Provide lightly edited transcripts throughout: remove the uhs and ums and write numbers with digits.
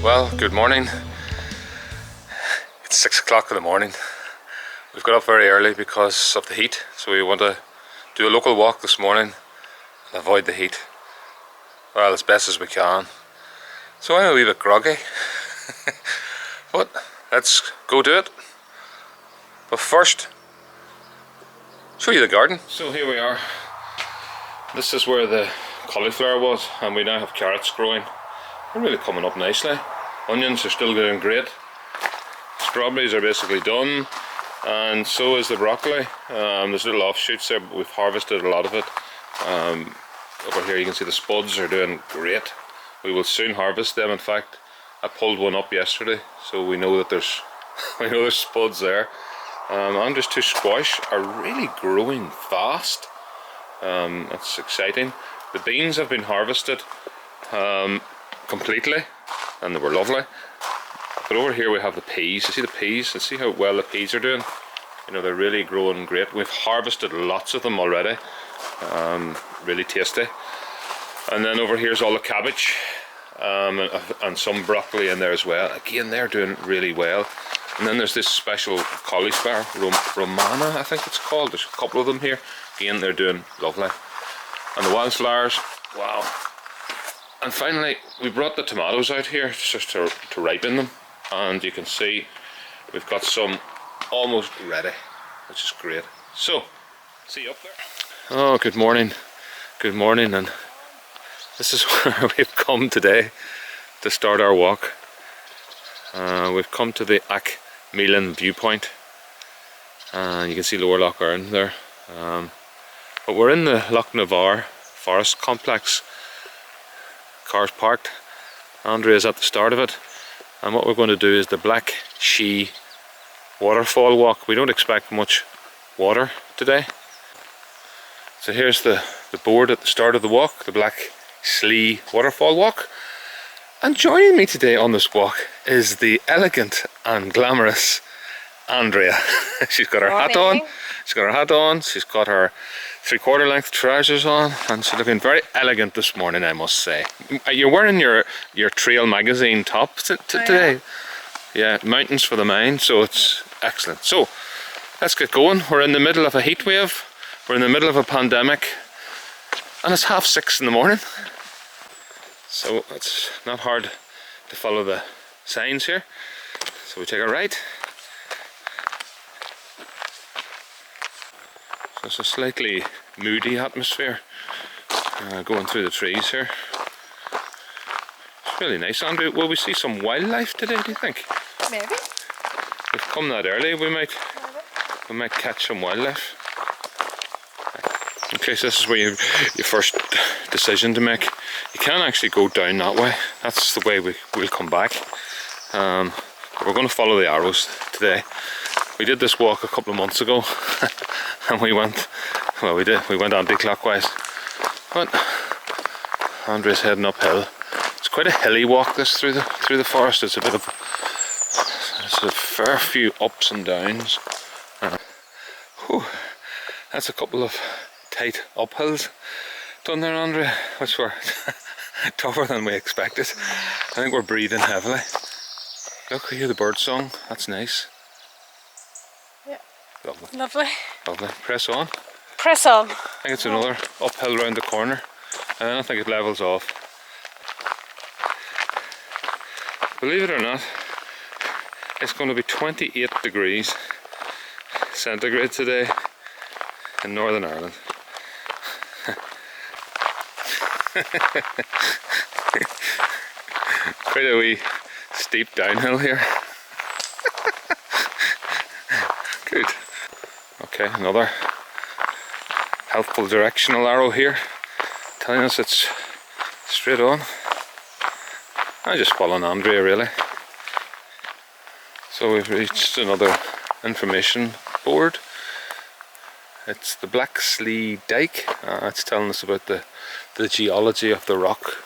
Well, good morning. It's 6 o'clock in the morning. We've got up very early because of the heat, so we want to do a local walk this morning and avoid the heat, well, as best as we can. So I'm a wee bit groggy, but let's go do it. But first, show you the garden. So here we are. This is where the cauliflower was, and we now have carrots growing. They're really coming up nicely. Onions are still doing great. Strawberries are basically done, and so is the broccoli. There's little offshoots there, but we've harvested a lot of it. Over here you can see the spuds are doing great. We will soon harvest them. In fact, I pulled one up yesterday, so we know that there's there's spuds there. And just two squash are really growing fast. That's exciting. The beans have been harvested completely, and they were lovely. But over here we have the peas. You see the peas? And see how well the peas are doing? You know, they're really growing great. We've harvested lots of them already. Really tasty. And then over here's all the cabbage, and some broccoli in there as well. Again, they're doing really well. And then there's this special cauliflower, Romana I think it's called. There's a couple of them here. Again, they're doing lovely. And the wildflowers, wow. And finally, we brought the tomatoes out here just to ripen them. And you can see we've got some almost ready, which is great. So, see you up there. Oh, good morning. Good morning. And this is where we've come today to start our walk. We've come to the Magho Viewpoint. And you can see Lower Lough Navar there. But we're in the Lough Navar Forest Complex. Cars parked. Andrea's at the start of it, and what we're going to do is the Blackslee Waterfall walk. We don't expect much water today. So here's the board at the start of the walk, the Blackslee Waterfall walk. And joining me today on this walk is the elegant and glamorous Andrea. She's got her hat on. She's got her hat on. She's got her 3/4 length trousers on, and she's looking very elegant this morning, I must say. You're wearing your trail magazine top today. Yeah, Mountains for the Mind, so it's excellent. So let's get going. We're in the middle of a heat wave. We're in the middle of a pandemic, and it's 6:30 in the morning. So it's not hard to follow the signs here. So we take a right. So it's a slightly moody atmosphere going through the trees here. It's really nice. Andrew, will we see some wildlife today, do you think? Maybe. We've come that early, we might catch some wildlife. In case this is where your first decision to make. You can actually go down that way. That's the way we'll come back. But we're going to follow the arrows today. We did this walk a couple of months ago, and we went anti-clockwise. But Andrea's heading uphill. It's quite a hilly walk this through the forest. It's a fair few ups and downs. That's a couple of tight uphills done there, Andrea, which were tougher than we expected. I think we're breathing heavily. Look, I hear the bird song. That's nice. Yeah. Lovely. Lovely. Lovely. Press on. Press on. I think it's another uphill round the corner, and then I think it levels off. Believe it or not, it's going to be 28 degrees centigrade today in Northern Ireland. Quite a wee steep downhill here. Good. Okay, another helpful directional arrow here, telling us it's straight on. I'm just following Andrea, really. So we've reached another information board. It's the Blackslee Dyke. It's telling us about the geology of the rock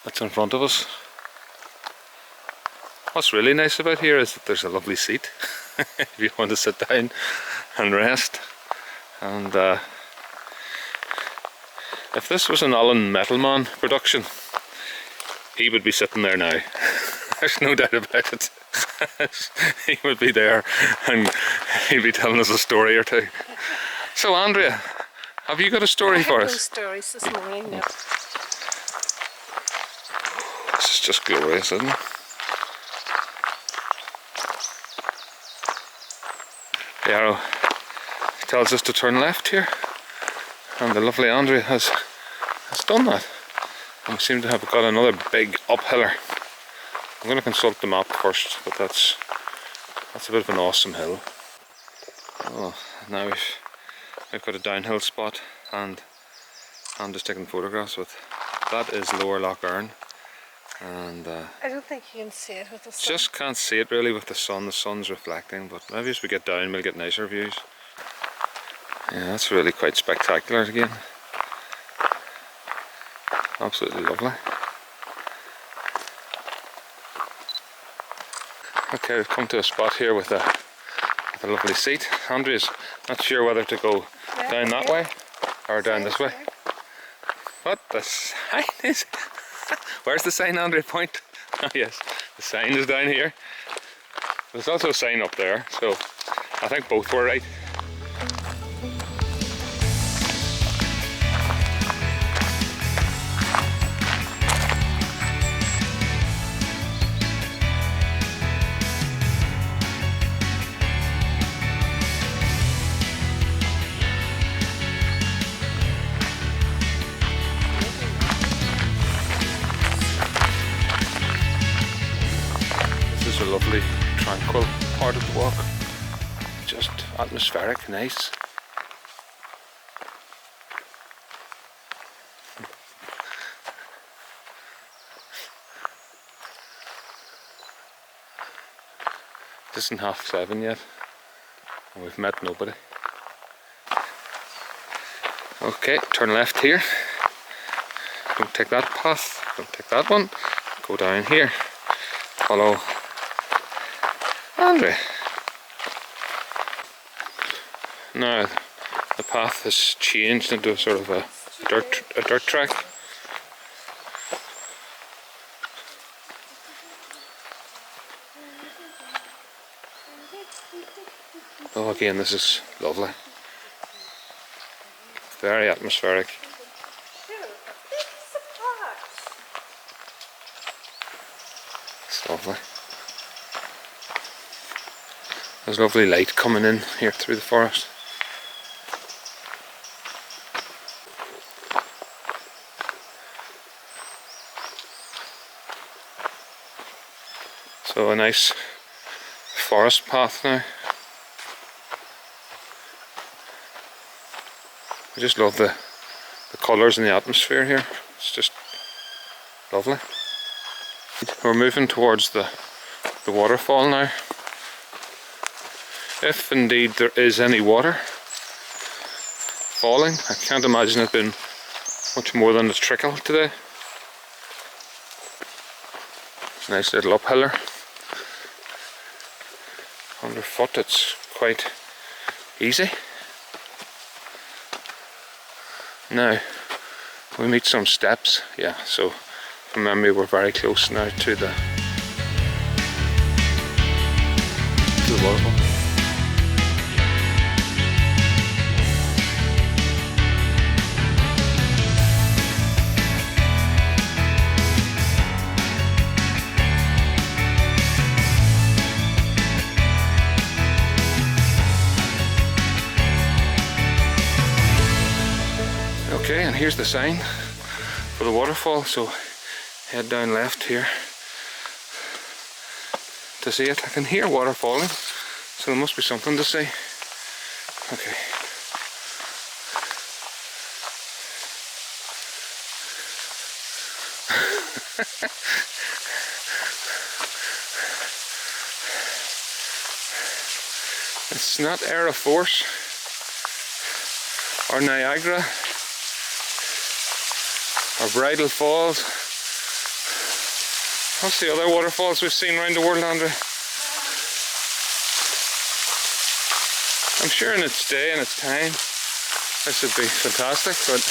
that's in front of us. What's really nice about here is that there's a lovely seat if you want to sit down and rest. And if this was an Alan Metalman production, he would be sitting there now. There's no doubt about it. He would be there and he'd be telling us a story or two. So Andrea, have you got a story for us? No stories this morning, no. This is just glorious, isn't it? The arrow tells us to turn left here, and the lovely Andrea has done that. And we seem to have got another big uphiller. I'm going to consult the map first, but that's a bit of an awesome hill. Oh, now we've got a downhill spot, and I'm just taking photographs with. That is Lower Lough Erne, and I don't think you can see it with the sun. just can't see it really with the sun. The sun's reflecting, but maybe as we get down we'll get nicer views. Yeah, that's really quite spectacular again. Absolutely lovely. Okay, we've come to a spot here with a lovely seat. Andrea's not sure whether to go down that way or down this way. What the sign is? Where's the sign, Andrea? Point. Oh yes, the sign is down here. There's also a sign up there, so I think both were right. This is a lovely, tranquil part of the walk. Just atmospheric, nice. It isn't 7:30 yet, and we've met nobody. Okay, turn left here. Don't take that path, don't take that one. Go down here. Follow Andrea. Now the path has changed into a sort of a dirt track. Oh, again, this is lovely. Very atmospheric. It's lovely. There's lovely light coming in here through the forest. So a nice forest path now. I just love the colours and the atmosphere here. It's just lovely. We're moving towards the waterfall now. If indeed there is any water falling, I can't imagine it being much more than a trickle today. Nice little uphiller. Underfoot it's quite easy. Now we meet some steps, yeah, so from memory we're very close now to the waterfall. Okay, and here's the sign for the waterfall, so head down left here to see it. I can hear water falling, so there must be something to see. Okay. It's not Air of Force or Niagara or Bridal Falls. What's the other waterfalls we've seen around the world, Andrea? I'm sure in its day and its time this would be fantastic, but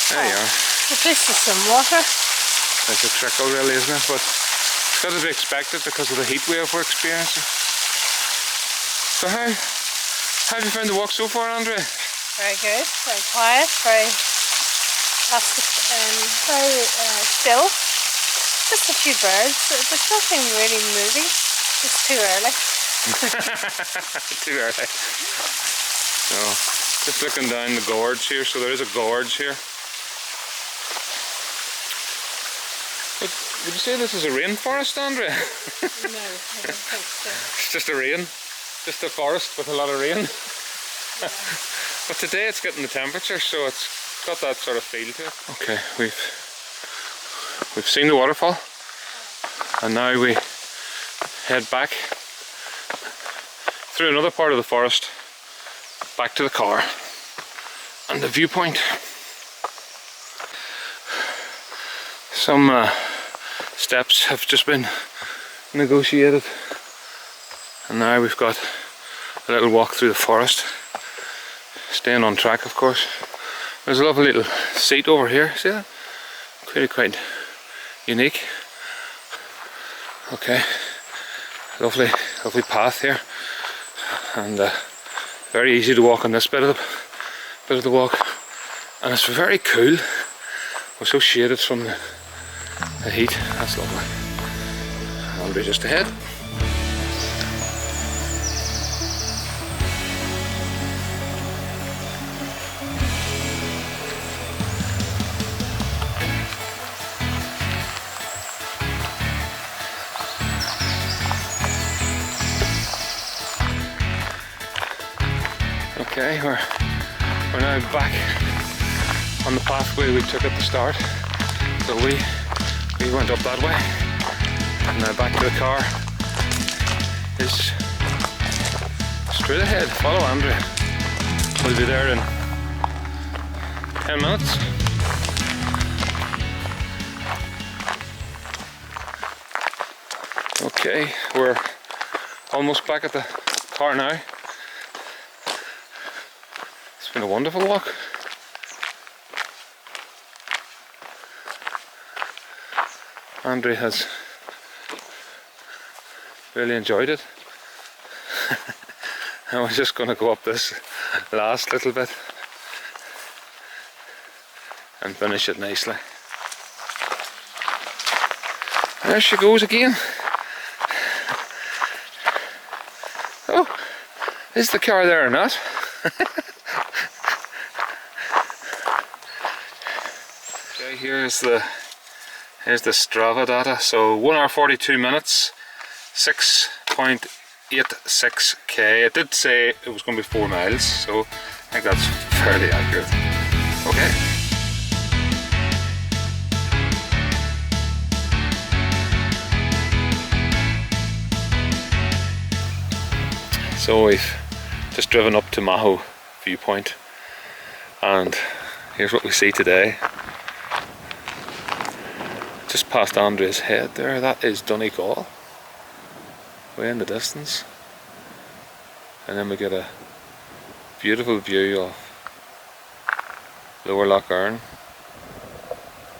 there you are. At least there's some water. There's a trickle really, isn't it? But it's got to be expected because of the heat wave we're experiencing. So how have you found the walk so far, Andrea? Very good, very quiet, very very still. Just a few birds. There's nothing really moving. It's too early. Too early. So, just looking down the gorge here. So there is a gorge here. But would you say this is a rainforest, Andrea? No, I don't think so. It's just a rain. Just a forest with a lot of rain. Yeah. But today it's getting the temperature, so it's got that sort of feel to it. Okay, we've seen the waterfall, and now we head back through another part of the forest back to the car and the viewpoint. Some steps have just been negotiated, and now we've got a little walk through the forest, staying on track of course. There's a lovely little seat over here, see that? Really quite unique. Okay, lovely path here, and very easy to walk on this bit of the walk, and it's very cool. We're so shaded from the heat. That's lovely. I'll be just ahead. Okay, we're now back on the pathway we took at the start. So we went up that way, and now back to the car is straight ahead. Follow Andrea. We'll be there in 10 minutes. Okay, we're almost back at the car now. It's been a wonderful walk. Andrea has really enjoyed it. I was just going to go up this last little bit and finish it nicely. There she goes again. Oh, is the car there or not? Okay, here's the Strava data. So 1 hour 42 minutes, 6.86k. It did say it was going to be 4 miles, so I think that's fairly accurate. Okay. So we've just driven up to Magho Viewpoint, and here's what we see today. Just past Andrea's head there, that is Derrygonnelly, way in the distance. And then we get a beautiful view of Lower Lough Navar,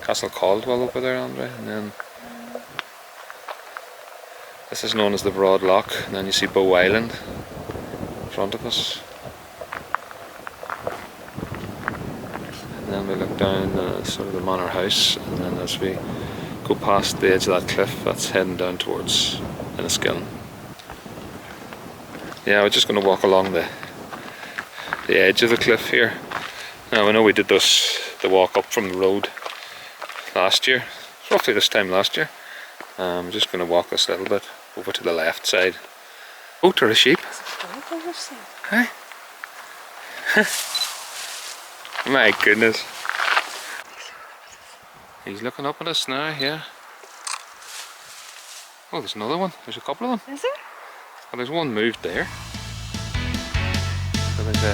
Castle Caldwell over there, Andrea, and then this is known as the Broad Loch, and then you see Bow Island in front of us. And then we look down sort of the manor house, and then as we go past the edge of that cliff, that's heading down towards Enniskillen. Yeah, we're just going to walk along the edge of the cliff here. Now I know we did the walk up from the road last year, roughly this time last year. I'm just going to walk this little bit over to the left side. Oh, to a sheep. Hey. My goodness. He's looking up at us now, yeah. Oh, there's another one. There's a couple of them. Is there? Well, there's one moved there. So there's a